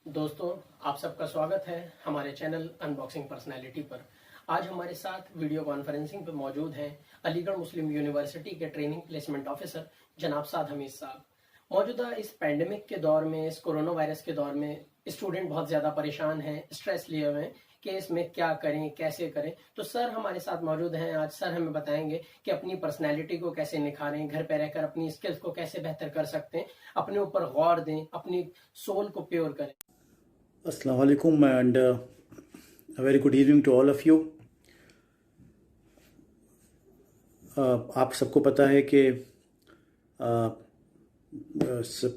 दोस्तों, आप सबका स्वागत है हमारे चैनल अनबॉक्सिंग पर्सनैलिटी पर। आज हमारे साथ वीडियो कॉन्फ्रेंसिंग पर मौजूद हैं अलीगढ़ मुस्लिम यूनिवर्सिटी के ट्रेनिंग प्लेसमेंट ऑफिसर जनाब साद हमीद साहब। मौजूदा इस पैंडेमिक के दौर में, इस कोरोना वायरस के दौर में स्टूडेंट बहुत ज़्यादा परेशान हैं, स्ट्रेस लिए हुए हैं कि इसमें क्या करें, कैसे करें। तो सर हमारे साथ मौजूद हैं आज। सर हमें बताएंगे कि अपनी पर्सनैलिटी को कैसे निखारें, घर पे रहकर अपनी स्किल्स को कैसे बेहतर कर सकते हैं, अपने ऊपर गौर दें, अपनी सोल को प्योर करें। Assalamu alaikum and a very good evening to all of you. आप सबको पता है कि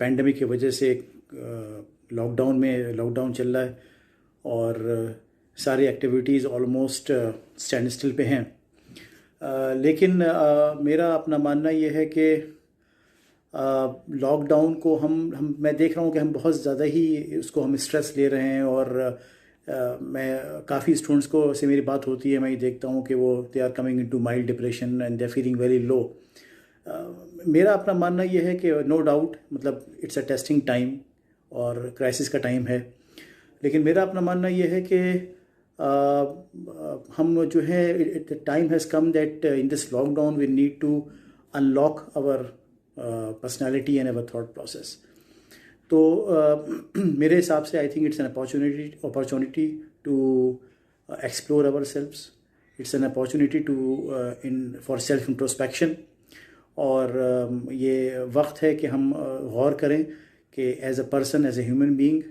पैंडमिक की वजह से लॉकडाउन चल रहा है और सारी एक्टिविटीज़ ऑलमोस्ट स्टैंड स्टिल पे हैं। लेकिन मेरा अपना मानना ये है कि लॉकडाउन को मैं देख रहा हूँ कि हम बहुत ज़्यादा ही उसको हम स्ट्रेस ले रहे हैं और मैं काफ़ी स्टूडेंट्स को से मेरी बात होती है, मैं ये देखता हूँ कि वो they are coming into mild depression and they are feeling very low. मेरा अपना मानना ये है कि नो डाउट मतलब इट्स अ टेस्टिंग टाइम और क्राइसिस का टाइम है, लेकिन मेरा अपना मानना ये है कि हम जो है time has come that in this lockdown we need to unlock our personality and our thought process. तो मेरे हिसाब से I think it's an opportunity to explore our selves, it's an opportunity to for self introspection. और ये वक्त है कि हम गौर करें कि as a person, as a human being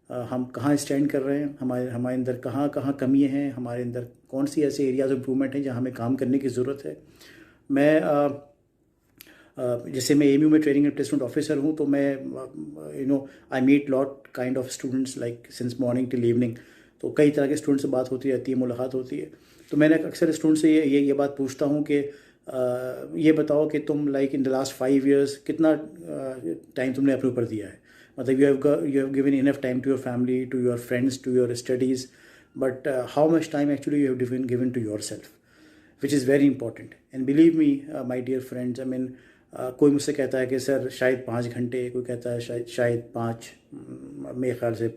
हम कहाँ स्टैंड कर रहे हैं, हमारे अंदर कहाँ कमियाँ हैं, हमारे अंदर कौन सी ऐसे एरियाज ऑफ इम्प्रूवमेंट हैं जहाँ हमें काम करने की ज़रूरत है। मैं जैसे मैं एमयू में ट्रेनिंग एंड प्लेसमेंट ऑफिसर हूँ, तो मैं I meet lot kind of students like since morning till evening. तो कई तरह के स्टूडेंट से बात होती रहती है, मुलाकात होती है। तो मैंने अक्सर स्टूडेंट से ये बात पूछता हूँ कि ये बताओ कि तुम like in the last 5 years कितना टाइम तुमने अपने ऊपर दिया है। मतलब you have given enough time to your family, to your friends, to your studies, but how much time actually you have given to your self, which is very important. And believe me my dear friends, I mean कोई मुझसे कहता है कि sir शायद 5 घंटे, कोई कहता है शायद 5, मेरे ख्याल से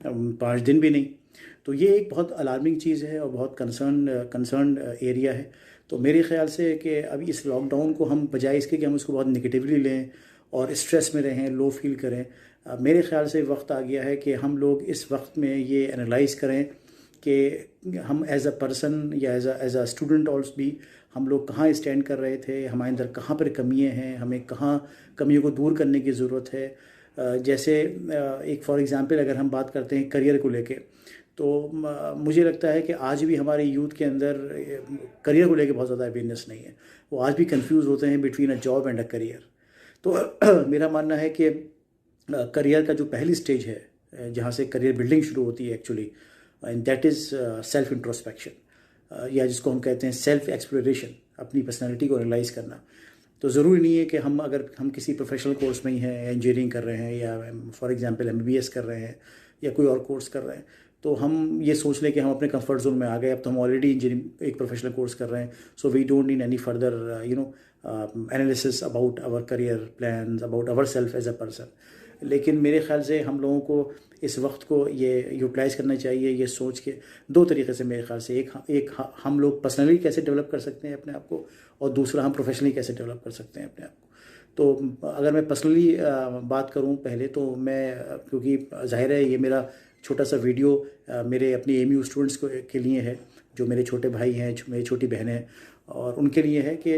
5 दिन भी नहीं। तो ये एक बहुत अलार्मिंग चीज़ है और बहुत कंसर्न एरिया है। तो मेरे ख्याल से कि अभी इस लॉकडाउन को हम बजाय इसके कि हम उसको बहुत नेगेटिवली लें और स्ट्रेस में रहें, लो फील करें, मेरे ख्याल से वक्त आ गया है कि हम लोग इस वक्त में ये एनालाइज करें कि हम एज अ पर्सन या एज अ स्टूडेंट ऑल्सो भी हम लोग कहाँ स्टैंड कर रहे थे, हमारे अंदर कहाँ पर कमियाँ हैं, हमें कहाँ कमियों को दूर करने की ज़रूरत है। जैसे एक फॉर एग्ज़ाम्पल अगर हम बात करते हैं करियर को लेके, तो मुझे लगता है कि आज भी हमारे यूथ के अंदर करियर को लेके बहुत ज़्यादा अवेयरनेस नहीं है। वो आज भी कंफ्यूज होते हैं between a job and a career. तो मेरा मानना है कि करियर का जो पहली स्टेज है जहाँ से करियर बिल्डिंग शुरू होती है actually, and that is self introspection, या जिसको हम कहते हैं सेल्फ एक्सप्लोरेशन, अपनी पर्सनैलिटी को एनालाइज करना। तो ज़रूरी नहीं है कि अगर हम किसी प्रोफेशनल कोर्स में ही हैं, इंजीनियरिंग कर रहे हैं या फॉर एग्जांपल MBBS कर रहे हैं या कोई और कोर्स कर रहे हैं, तो हम ये सोच लें कि हम अपने कंफर्ट जोन में आ गए, अब तो हम ऑलरेडी इंजीनियरिंग एक प्रोफेशनल कोर्स कर रहे हैं, so we don't need any further analysis about our career plans, about our self as a person. लेकिन मेरे ख्याल से हम लोगों को इस वक्त को ये यूटिलाइज़ करना चाहिए, ये सोच के दो तरीके से मेरे ख्याल से, एक हम लोग पर्सनली कैसे डेवलप कर सकते हैं अपने आप को, और दूसरा हम प्रोफेशनली कैसे डेवलप कर सकते हैं अपने आप को। तो अगर मैं पर्सनली बात करूं पहले, तो मैं क्योंकि जाहिर है ये मेरा छोटा सा वीडियो मेरे अपनी MU स्टूडेंट्स के लिए है, जो मेरे छोटे भाई हैं, मेरी छोटी बहनें हैं, और उनके लिए है कि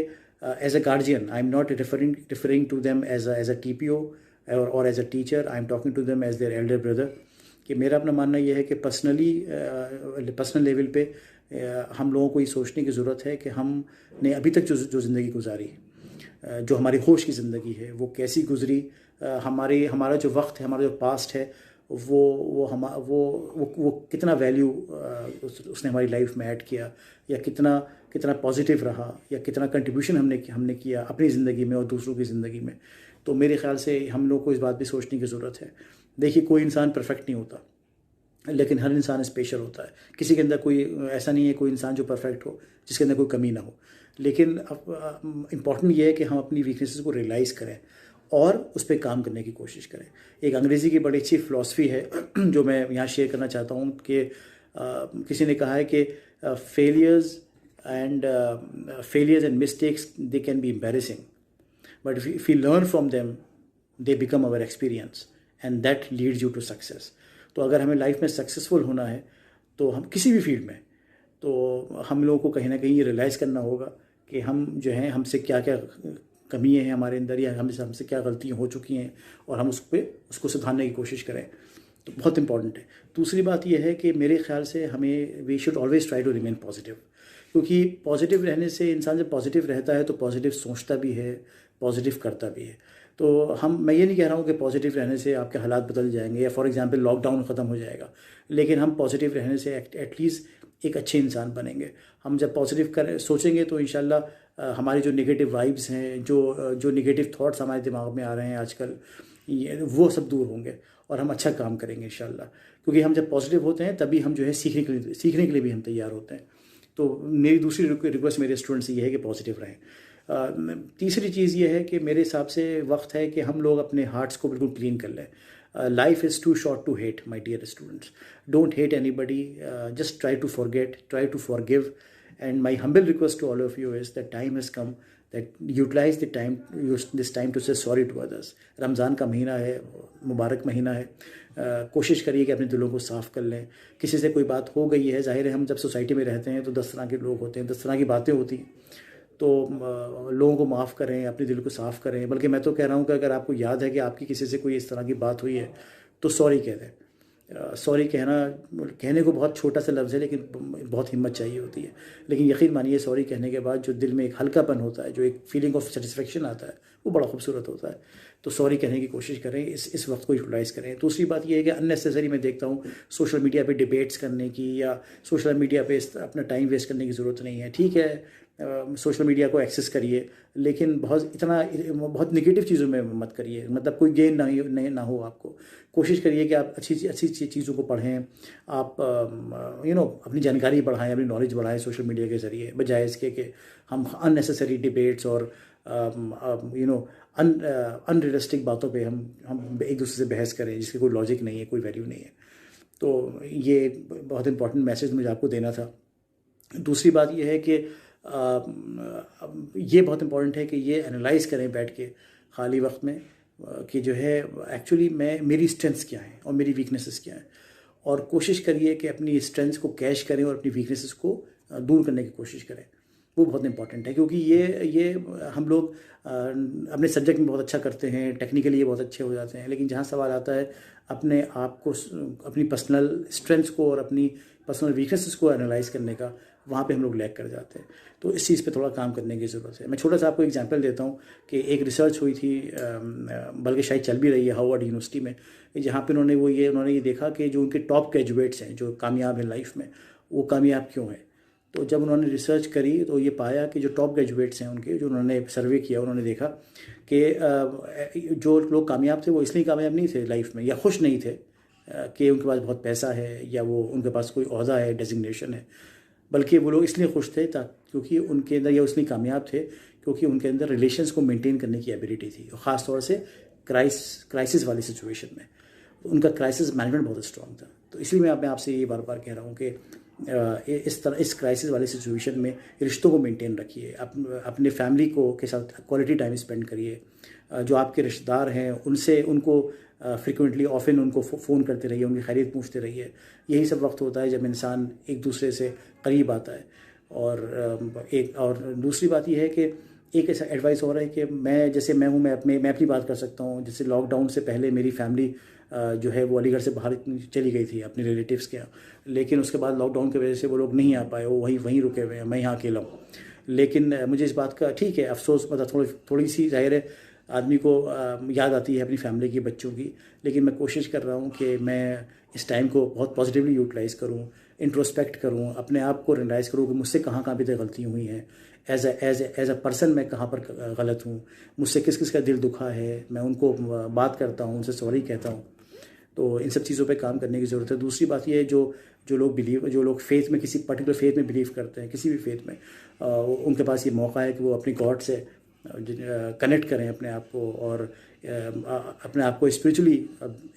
as a guardian I am not referring to them as a TPO और as a teacher, I am talking to them as their elder brother. कि मेरा अपना मानना यह है कि पर्सनल लेवल पे हम लोगों को ये सोचने की ज़रूरत है कि हमने अभी तक जो ज़िंदगी गुजारी, जो हमारी होश की ज़िंदगी है, वो कैसी गुजरी, हमारा जो वक्त है, हमारा जो पास्ट है, वो कितना वैल्यू उसने हमारी लाइफ में ऐड किया, या कितना पॉजिटिव रहा, या कितना कंट्रीब्यूशन हमने किया अपनी ज़िंदगी में और दूसरों की ज़िंदगी में। तो मेरे ख्याल से हम लोग को इस बात भी सोचने की ज़रूरत है। देखिए, कोई इंसान परफेक्ट नहीं होता, लेकिन हर इंसान स्पेशल होता है। किसी के अंदर कोई ऐसा नहीं है कोई इंसान जो परफेक्ट हो, जिसके अंदर कोई कमी ना हो। लेकिन अब इम्पॉर्टेंट ये है कि हम अपनी वीकनेसेस को रियलाइज़ करें और उस पर काम करने की कोशिश करें। एक अंग्रेज़ी की बड़ी अच्छी फ़िलासफ़ी है जो मैं यहाँ शेयर करना चाहता हूँ कि किसी ने कहा है कि failures and mistakes they can be embarrassing, but if we learn from them they become our experience and that leads you to success। तो अगर हमें लाइफ में सक्सेसफुल होना है तो हम किसी भी फील्ड में, तो हम लोगों को कहीं ना कहीं ये रियलाइज़ करना होगा कि हम जो हैं हमसे क्या क्या कमी है हमारे अंदर, या हमसे क्या गलतियाँ हो चुकी हैं, और हम उसको सुधारने की कोशिश करें। तो बहुत इंपॉर्टेंट है। दूसरी बात यह है कि मेरे ख्याल से हमें we should always try to remain positive, क्योंकि पॉजिटिव रहने से इंसान जब पॉजिटिव रहता है तो पॉजिटिव सोचता भी है, पॉजिटिव करता भी है। तो मैं ये नहीं कह रहा हूँ कि पॉजिटिव रहने से आपके हालात बदल जाएंगे या फॉर एग्जांपल लॉकडाउन ख़त्म हो जाएगा, लेकिन हम पॉजिटिव रहने से एटलीस्ट एक अच्छे इंसान बनेंगे। हम जब पॉजिटिव सोचेंगे तो इंशाल्लाह हमारी जो नेगेटिव वाइब्स हैं, जो नेगेटिव थॉट्स हमारे दिमाग में आ रहे हैं आजकल, वो सब दूर होंगे और हम अच्छा काम करेंगे इंशाल्लाह। क्योंकि हम जब पॉजिटिव होते हैं तभी हम जो है सीखने के लिए भी हम तैयार होते हैं। तो मेरी दूसरी रिक्वेस्ट मेरे स्टूडेंट्स से ये है कि पॉजिटिव रहें। तीसरी चीज़ ये है कि मेरे हिसाब से वक्त है कि हम लोग अपने हार्ट्स को बिल्कुल क्लीन कर लें। Life is too short to hate my dear students. Don't hate anybody, just try to forget, try to forgive, and my humble request to all of you is that time has come, that utilize the time, use this time to say sorry to others. Ramzan का महीना है, मुबारक महीना है। कोशिश करिए कि अपने दिलों को साफ़ कर लें। किसी से कोई बात हो गई है, जाहिर है हम जब सोसाइटी में रहते हैं तो 10 तरह के लोग होते हैं, 10 तरह की बातें होती हैं, तो लोगों को माफ़ करें, अपने दिल को साफ़ करें। बल्कि मैं तो कह रहा हूँ कि अगर आपको याद है कि आपकी किसी से कोई इस तरह की बात हुई है तो सॉरी कह दें। सॉरी कहने को बहुत छोटा सा लफ्ज़ है, लेकिन बहुत हिम्मत चाहिए होती है। लेकिन यकीन मानिए सॉरी कहने के बाद जो दिल में एक हल्कापन होता है, जो एक फीलिंग ऑफ सेटिस्फेक्शन आता है, वो बड़ा खूबसूरत होता है। तो सॉरी कहने की कोशिश करें, इस वक्त को यूटिलाइज़ करें। दूसरी बात यह है कि अननेसेसरी मैं देखता हूँ सोशल मीडिया पे डिबेट्स करने की या सोशल मीडिया पे अपना टाइम वेस्ट करने की ज़रूरत नहीं है। ठीक है, सोशल मीडिया को एक्सेस करिए, लेकिन बहुत निगेटिव चीज़ों में मत करिए। मतलब कोई गेन ना हो आपको। कोशिश करिए कि आप अच्छी चीज़ों को पढ़ें, आप अपनी जानकारी बढ़ाएं, अपनी नॉलेज बढ़ाएं सोशल मीडिया के ज़रिए, बजाय इसके कि हम अननेसेसरी डिबेट्स और अनरियलिस्टिक बातों पे हम एक दूसरे से बहस करें जिसकी कोई लॉजिक नहीं है, कोई वैल्यू नहीं है। तो ये बहुत इंपॉर्टेंट मैसेज मुझे आपको देना था। दूसरी बात यह है कि ये बहुत इंपॉर्टेंट है कि ये एनालाइज़ करें बैठ के खाली वक्त में कि जो है एक्चुअली मेरी स्ट्रेंथ्स क्या हैं और मेरी वीकनेसेस क्या हैं, और कोशिश करिए कि अपनी स्ट्रेंथ्स को कैश करें और अपनी वीकनेसेस को दूर करने की कोशिश करें। वो बहुत इंपॉर्टेंट है, क्योंकि ये हम लोग अपने सब्जेक्ट में बहुत अच्छा करते हैं, टेक्निकली ये बहुत अच्छे हो जाते हैं, लेकिन जहाँ सवाल आता है अपने आप को, अपनी पर्सनल स्ट्रेंथ्स को और अपनी पर्सनल वीकनेसेस को एनालाइज करने का, वहाँ पे हम लोग लैग कर जाते हैं। तो इस चीज़ पे थोड़ा काम करने की ज़रूरत है। मैं छोटा सा आपको एग्जांपल देता हूँ कि एक रिसर्च हुई थी, बल्कि शायद चल भी रही है हार्वर्ड यूनिवर्सिटी में, जहाँ पे उन्होंने ये देखा कि जो उनके टॉप ग्रेजुएट्स हैं जो कामयाब हैं लाइफ में, वो कामयाब क्यों हैं। तो जब उन्होंने रिसर्च करी तो ये पाया कि जो टॉप ग्रेजुएट्स हैं उनके, जो उन्होंने सर्वे किया, उन्होंने देखा कि जो लोग कामयाब थे वो इसलिए कामयाब नहीं थे लाइफ में, या खुश नहीं थे कि उनके पास बहुत पैसा है या वो उनके पास कोई ओहदा है, डेजिग्नेशन है, बल्कि वो लोग इसलिए खुश थे क्योंकि उनके अंदर, या इसलिए कामयाब थे क्योंकि उनके अंदर रिलेशंस को मेंटेन करने की एबिलिटी थी, और ख़ास तौर से क्राइसिस वाली सिचुएशन में उनका क्राइसिस मैनेजमेंट बहुत स्ट्रॉन्ग था। तो इसलिए मैं आपसे ये बार बार कह रहा हूँ कि इस क्राइसिस वाली सिचुएशन में रिश्तों को मेंटेन रखिए, अपने फैमिली के साथ क्वालिटी टाइम स्पेंड करिए, जो आपके रिश्तेदार हैं उनको फ्रिक्वेंटली ऑफन उनको फ़ोन करते रहिए, उनकी खैरियत पूछते रहिए। यही सब वक्त होता है जब इंसान एक दूसरे से करीब आता है। और दूसरी बात यह है कि एक ऐसा एडवाइस हो रहा है कि मैं अपनी बात कर सकता हूँ। जैसे लॉकडाउन से पहले मेरी फैमिली जो है वो अलीगढ़ से बाहर चली गई थी अपने रिलेटिव्स के यहाँ, लेकिन उसके बाद लॉकडाउन की वजह से वो लोग नहीं आ पाए, वो वहीं रुके हुए हैं, मैं यहाँ अकेला हूँ। लेकिन मुझे इस बात का ठीक है अफसोस, मतलब थोड़ी सी जाहिर है आदमी को याद आती है अपनी फैमिली की, बच्चों की, लेकिन मैं कोशिश कर रहा हूँ कि मैं इस टाइम को बहुत पॉजिटिवली यूटिलाइज़ करूँ, इंट्रोस्पेक्ट करूँ, अपने आप को रियलाइज़ करूँ कि मुझसे कहाँ पे तक गलती हुई हैं, एज अ पर्सन मैं कहाँ पर गलत हूँ, मुझसे किस किस का दिल दुखा है, मैं उनको बात करता हूँ, उनसे सॉरी कहता हूँ। तो इन सब चीज़ों पे काम करने की ज़रूरत है। दूसरी बात ये है, जो लोग फेथ में, किसी पर्टिकुलर फेथ में बिलीव करते हैं, किसी भी फेथ में, उनके पास ये मौका है कि वो अपने गॉड से कनेक्ट करें अपने आप को, और अपने आप को स्पिरिचुअली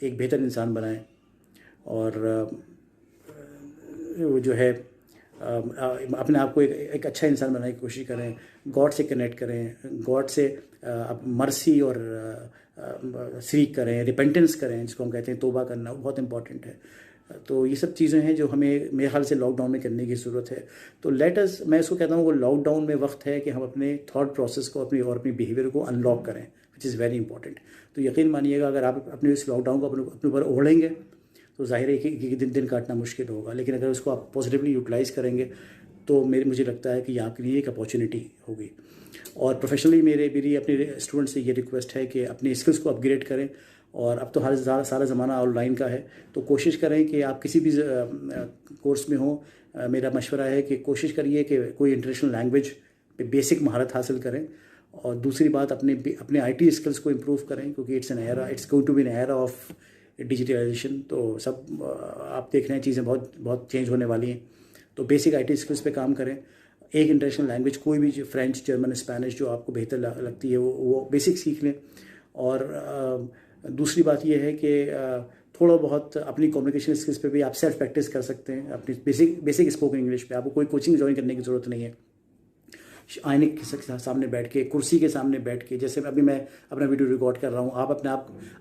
एक बेहतर इंसान बनाएं और वो जो है अपने आप को एक अच्छा इंसान बनाने की कोशिश करें, गॉड से कनेक्ट करें, गॉड से मर्सी और सीख करें, रिपेंटेंस करें, जिसको हम कहते हैं तौबा करना, वो बहुत इंपॉर्टेंट है। तो ये सब चीज़ें हैं जो हमें मेरे ख्याल से लॉकडाउन में करने की ज़रूरत है। तो मैं इसको कहता हूँ वो लॉकडाउन में वक्त है कि हम अपने थॉट प्रोसेस को अपनी बिहेवियर को अनलॉक करें, विच इज़ वेरी इंपॉर्टेंट। तो यकीन मानिएगा अगर आप अपने इस लॉकडाउन को अपने ऊपर ओढ़ेंगे तो जाहिर है कि दिन काटना मुश्किल होगा, लेकिन अगर उसको आप पॉजिटिवली यूटिलाइज़ करेंगे तो मुझे लगता है कि ये आपके लिए एक अपॉर्चुनिटी होगी। और प्रोफेशनली मेरी अपने स्टूडेंट से ये रिक्वेस्ट है कि अपनी स्किल्स को अपग्रेड करें। और अब तो सारा ज़माना ऑनलाइन का है, तो कोशिश करें कि आप किसी भी कोर्स में हो, मेरा मशवरा है कि कोशिश करिए कि कोई इंटरनेशनल लैंग्वेज पे बेसिक महारत हासिल करें। और दूसरी बात, अपने आईटी स्किल्स को इम्प्रूव करें, क्योंकि it's going to be an era of digitalization. तो सब आप देख रहे हैं चीज़ें बहुत चेंज होने वाली हैं। तो बेसिक आईटी स्किल्स पे काम करें। एक इंटरनेशनल लैंग्वेज कोई भी, फ्रेंच, जर्मन, स्पेनिश जो आपको बेहतर लगती है वो बेसिक सीख लें। और दूसरी बात यह है कि थोड़ा बहुत अपनी कम्युनिकेशन स्किल्स पे भी आप सेल्फ प्रैक्टिस कर सकते हैं। अपनी बेसिक स्पोकन इंग्लिश पे आपको कोई कोचिंग ज्वाइन करने की ज़रूरत नहीं है। आईने के सामने बैठ के, कुर्सी के सामने बैठ के, जैसे अभी मैं अपना वीडियो रिकॉर्ड कर रहा हूँ, आप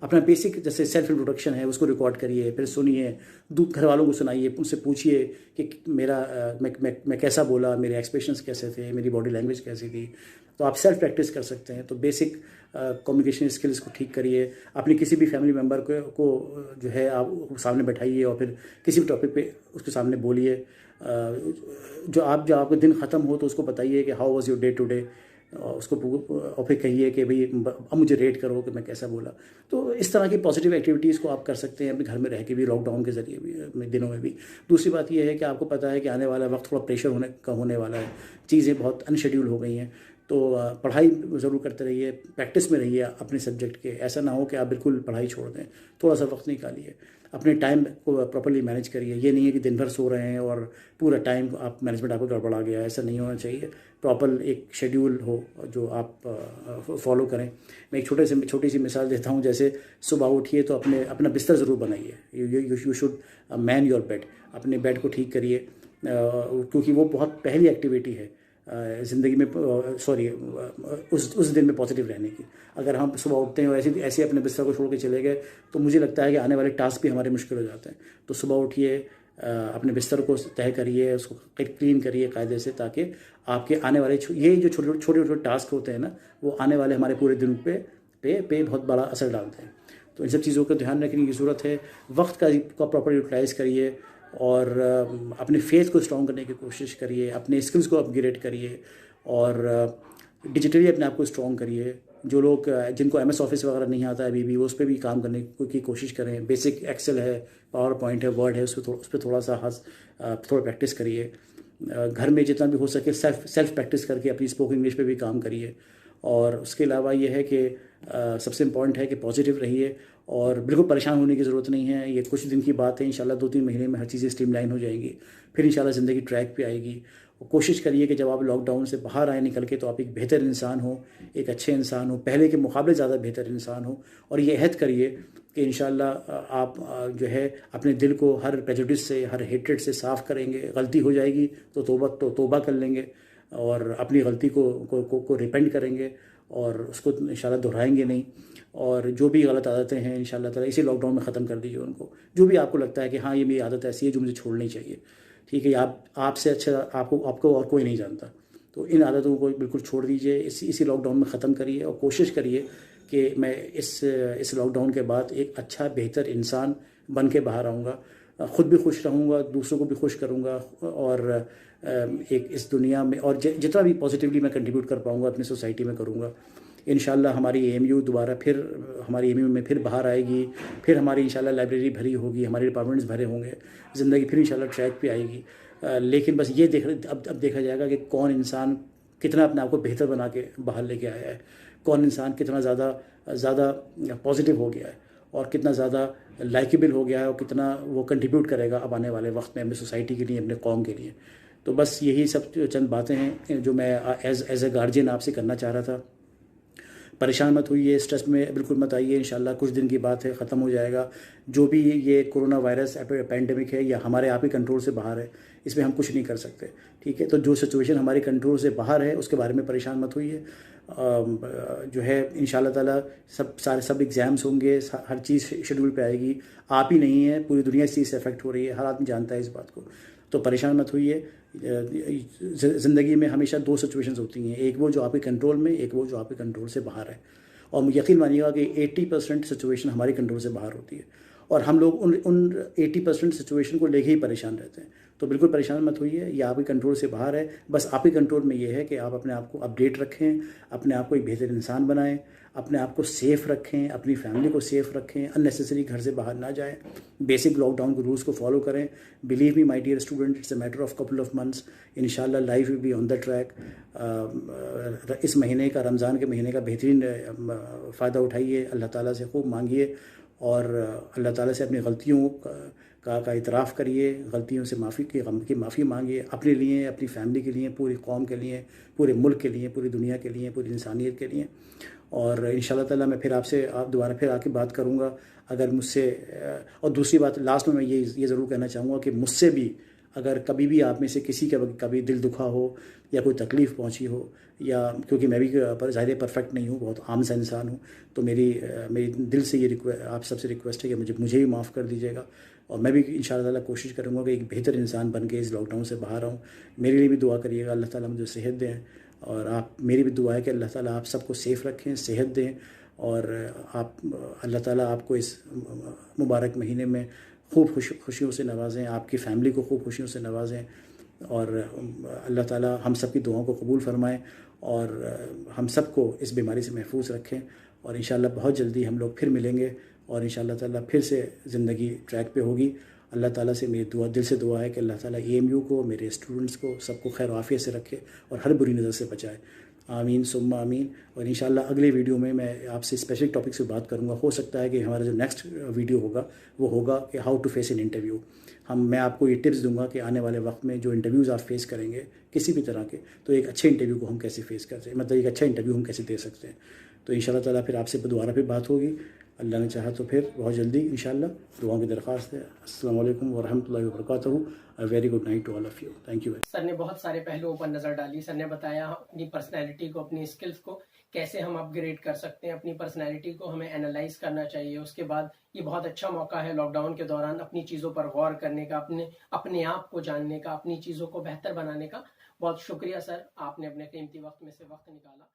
अपना बेसिक जैसे सेल्फ इंट्रोडक्शन है उसको रिकॉर्ड करिए, फिर सुनिए, घर वालों को सुनाइए, उनसे पूछिए कि मैं कैसा बोला, मेरे एक्सप्रेशंस कैसे थे, मेरी बॉडी लैंग्वेज कैसी थी। तो आप सेल्फ प्रैक्टिस कर सकते हैं। तो बेसिक कम्युनिकेशन स्किल्स को ठीक करिए। अपने किसी भी फैमिली मेम्बर को जो है आप सामने बैठाइए और फिर किसी भी टॉपिक पे उसके सामने बोलिए। जो आपका दिन ख़त्म हो तो उसको बताइए कि how was your day today, उसको और फिर कहिए कि भाई अब मुझे रेट करो कि मैं कैसा बोला। तो इस तरह की पॉजिटिव एक्टिविटीज़ को आप कर सकते हैं अपने घर में रह के भी, लॉकडाउन के ज़रिए भी, दिनों में भी। दूसरी बात यह है कि आपको पता है कि आने वाला वक्त थोड़ा प्रेशर होने वाला है, चीज़ें बहुत अनशेड्यूल हो गई हैं। तो पढ़ाई ज़रूर करते रहिए, प्रैक्टिस में रहिए अपने सब्जेक्ट के। ऐसा ना हो कि आप बिल्कुल पढ़ाई छोड़ दें, थोड़ा सा वक्त निकालिए, अपने टाइम को प्रॉपर्ली मैनेज करिए। ये नहीं है कि दिन भर सो रहे हैं और पूरा टाइम मैनेजमेंट आपको गड़बड़ा गया, ऐसा नहीं होना चाहिए। प्रॉपर एक शेड्यूल हो जो आप फॉलो करें। मैं एक छोटी सी मिसाल देता हूँ। जैसे सुबह उठिए तो अपना बिस्तर ज़रूर बनाइए। You should man your bed. अपने बेड को ठीक करिए, क्योंकि वो बहुत पहली एक्टिविटी है ज़िंदगी में, उस दिन में पॉजिटिव रहने की। अगर हम सुबह उठते हैं और ऐसे अपने बिस्तर को छोड़ के चले गए तो मुझे लगता है कि आने वाले टास्क भी हमारे मुश्किल हो जाते हैं। तो सुबह उठिए, अपने बिस्तर को तय करिए, उसको क्लीन करिए कायदे से, ताकि आपके आने वाले ये जो छोटे टास्क होते हैं ना, वो आने वाले हमारे पूरे दिन पे बहुत बड़ा असर डालते हैं। तो इन सब चीज़ों का ध्यान रखने की ज़रूरत है। वक्त का प्रॉपर यूटिलाइज़ करिए और अपने फेथ को स्ट्रॉन्ग करने की कोशिश करिए, अपने स्किल्स को अपग्रेड करिए और डिजिटली अपने आप को स्ट्रॉन्ग करिए। जो लोग जिनको MS ऑफिस वगैरह नहीं आता है अभी भी, उस पर भी काम करने की कोशिश करें। बेसिक एक्सेल है, पावर पॉइंट है, वर्ड है, उस पर थोड़ा प्रैक्टिस करिए। घर में जितना भी हो सके सेल्फ प्रैक्टिस करके अपनी स्पोकन इंग्लिश पे भी काम करिए। और उसके अलावा ये है कि सबसे इम्पॉर्टेंट है कि पॉजिटिव रहिए और बिल्कुल परेशान होने की ज़रूरत नहीं है। ये कुछ दिन की बात है, इंशाल्लाह 2-3 महीने में हर चीज़ें स्ट्रीमलाइन हो जाएंगी, फिर इंशाल्लाह ज़िंदगी ट्रैक पे आएगी। और कोशिश करिए कि जब आप लॉकडाउन से बाहर आए निकल के, तो आप एक बेहतर इंसान हो, एक अच्छे इंसान हो, पहले के मुकाबले ज़्यादा बेहतर इंसान हो। और ये अहद करिए कि इंशाल्लाह आप जो है अपने दिल को हर प्रेजुडिस से, हर हेट्रेड से साफ़ करेंगे। गलती हो जाएगी तो तौबा कर लेंगे और अपनी गलती को रिपेंट करेंगे और उसको इंशाल्लाह दोहराएंगे नहीं। और जो भी गलत आदतें हैं इंशाल्लाह ताला इसी लॉकडाउन में ख़त्म कर दीजिए उनको। जो भी आपको लगता है कि हाँ ये मेरी आदत ऐसी है जो मुझे छोड़नी चाहिए, ठीक है, आपसे अच्छा आपको और कोई नहीं जानता, तो इन आदतों को बिल्कुल छोड़ दीजिए, इसी लॉकडाउन में ख़त्म करिए। और कोशिश करिए कि मैं इस लॉकडाउन के बाद एक अच्छा बेहतर इंसान बन के बाहर आऊँगा, ख़ुद भी खुश रहूँगा, दूसरों को भी खुश करूँगा और एक इस दुनिया में और जितना भी पॉजिटिवली मैं कंट्रीब्यूट कर पाऊँगा अपनी सोसाइटी में करूँगा। इंशाल्लाह हमारी AMU दोबारा फिर हमारी AMU में फिर बाहर आएगी, फिर हमारी इंशाल्लाह लाइब्रेरी भरी होगी, हमारे डिपार्टमेंट्स भरे होंगे, ज़िंदगी फिर इंशाल्लाह ट्रैक पे आएगी। लेकिन बस ये अब देखा जाएगा कि कौन इंसान कितना अपने आप को बेहतर बना के बाहर लेके आया है, कौन इंसान कितना ज़्यादा पॉजिटिव हो गया है और कितना ज़्यादा लाइकेबल हो गया है और कितना वो कंट्रीब्यूट करेगा अब आने वाले वक्त में अपनी सोसाइटी के लिए, अपने कौम के लिए। तो बस यही सब चंद बातें हैं जो मैं एज ए गार्जियन आपसे करना चाह रहा था। परेशान मत होइए, स्ट्रेस में बिल्कुल मत आइए, इंशाल्लाह कुछ दिन की बात है, ख़त्म हो जाएगा। जो भी ये कोरोना वायरस पैंडेमिक है, या हमारे आप ही कंट्रोल से बाहर है, इसमें हम कुछ नहीं कर सकते, ठीक है। तो जो सिचुएशन हमारी कंट्रोल से बाहर है उसके बारे में परेशान मत होइए। जो है इंशाल्लाह ताला सब एग्ज़ाम्स होंगे, हर चीज़ शेड्यूल पे आएगी। आप ही नहीं है, पूरी दुनिया इस चीज़ से अफेक्ट हो रही है, हर आदमी जानता है इस बात को। तो परेशान मत होइए। ज़िंदगी में हमेशा दो सिचुएशंस होती हैं, एक वो जो आपके कंट्रोल में, एक वो जो आपके कंट्रोल से बाहर है। और यकीन मानिएगा कि 80% सिचुएशन हमारी कंट्रोल से बाहर होती है, और हम लोग उन 80% सिचुएशन को लेके ही परेशान रहते हैं। तो बिल्कुल परेशान मत होइए, ये आपके कंट्रोल से बाहर है। बस आपके कंट्रोल में ये है कि आप अपने आप को अपडेट रखें, अपने आप को एक बेहतर इंसान बनाएं, अपने आप को सेफ़ रखें, अपनी फैमिली को सेफ़ रखें, अननेसेसरी घर से बाहर ना जाएं, बेसिक लॉकडाउन के रूल्स को फॉलो करें। Believe me my dear student, it's a matter of couple of months, इंशाल्लाह life will be on the track. इस महीने का, रमज़ान के महीने का बेहतरीन फ़ायदा उठाइए, अल्लाह ताला से खूब मांगिए, और अल्लाह ताला से अपनी गलतियों का इतराफ़ करिए, गलतियों से माफ़ी मांगिए, अपने लिए, अपनी फैमिली के लिए, पूरी कौम के लिए, पूरे मुल्क के लिए, पूरी दुनिया के लिए, पूरी इंसानियत के लिए। और इंशाल्लाह ताला मैं फिर आपसे दोबारा फिर आके बात करूँगा। अगर मुझसे और दूसरी बात लास्ट में मैं ये ज़रूर कहना चाहूँगा कि मुझसे भी अगर कभी भी आप में से किसी का कभी दिल दुखा हो या कोई तकलीफ़ पहुंची हो, या क्योंकि मैं भी ज़ाहिर परफेक्ट नहीं हूँ, बहुत आम सा इंसान हूँ, तो मेरी दिल से ये आप सबसे रिक्वेस्ट है कि मुझे भी माफ़ कर दीजिएगा। और मैं भी इंशाअल्लाह ताला कोशिश करूँगा कि एक बेहतर इंसान बन के इस लॉकडाउन से बाहर आऊँ। मेरे लिए भी दुआ करिएगा, अल्लाह ताला मुझे सेहत दें, और आप मेरी भी दुआ है कि अल्लाह ताला आप सबको सेफ़ रखें, सेहत दें, और अल्लाह ताला आपको इस मुबारक महीने में खूब खुशियों से नवाज़ें, आपकी फ़ैमिली को खूब खुशियों से नवाज़ें, और अल्लाह ताला हम सब की दुआओं को कबूल फ़रमाएँ, और हम सबको इस बीमारी से महफूज रखें। और इंशाल्लाह बहुत जल्दी हम लोग फिर मिलेंगे, और इंशाल्लाह ताला फिर से ज़िंदगी ट्रैक पे होगी। अल्लाह ताला से मेरी दिल से दुआ है कि अल्लाह ताला AMU को, मेरे स्टूडेंट्स को, सबको खैर आफियत से रखे और हर बुरी नज़र से बचाए। आमीन सुम्मा आमीन। और इंशाल्लाह अगले वीडियो में मैं आपसे स्पेशल टॉपिक से बात करूंगा। हो सकता है कि हमारा जो नेक्स्ट वीडियो होगा वो होगा कि how to face an interview. मैं आपको ये टिप्स दूंगा कि आने वाले वक्त में जो इंटरव्यूज़ आप फेस करेंगे किसी भी तरह के, तो एक अच्छे इंटरव्यू को हम कैसे फेस करते हैं, मतलब एक अच्छा इंटरव्यू हम कैसे दे सकते हैं। तो इंशाल्लाह ताला फिर आपसे दोबारा फिर बात होगी, अल्लाह ने चाहा तो फिर बहुत जल्दी इंशाल्लाह। दुआओं की दरख्वास्त है। अस्सलाम वालेकुम व रहमतुल्लाहि व बरकातहू। A very good night to all of you. Thank you. Sir ने बहुत सारे पहलुओं पर नजर डाली। सर ने बताया अपनी पर्सनैलिटी को, अपनी स्किल्स को कैसे हम अपग्रेड कर सकते हैं, अपनी पर्सनैलिटी को हमें एनालाइज करना चाहिए। उसके बाद ये बहुत अच्छा मौका है लॉकडाउन के दौरान अपनी चीज़ों पर गौर करने का, अपने आप को जानने का, अपनी चीज़ों को बेहतर बनाने का। बहुत शुक्रिया सर, आपने अपने कीमती वक्त में से वक्त निकाला।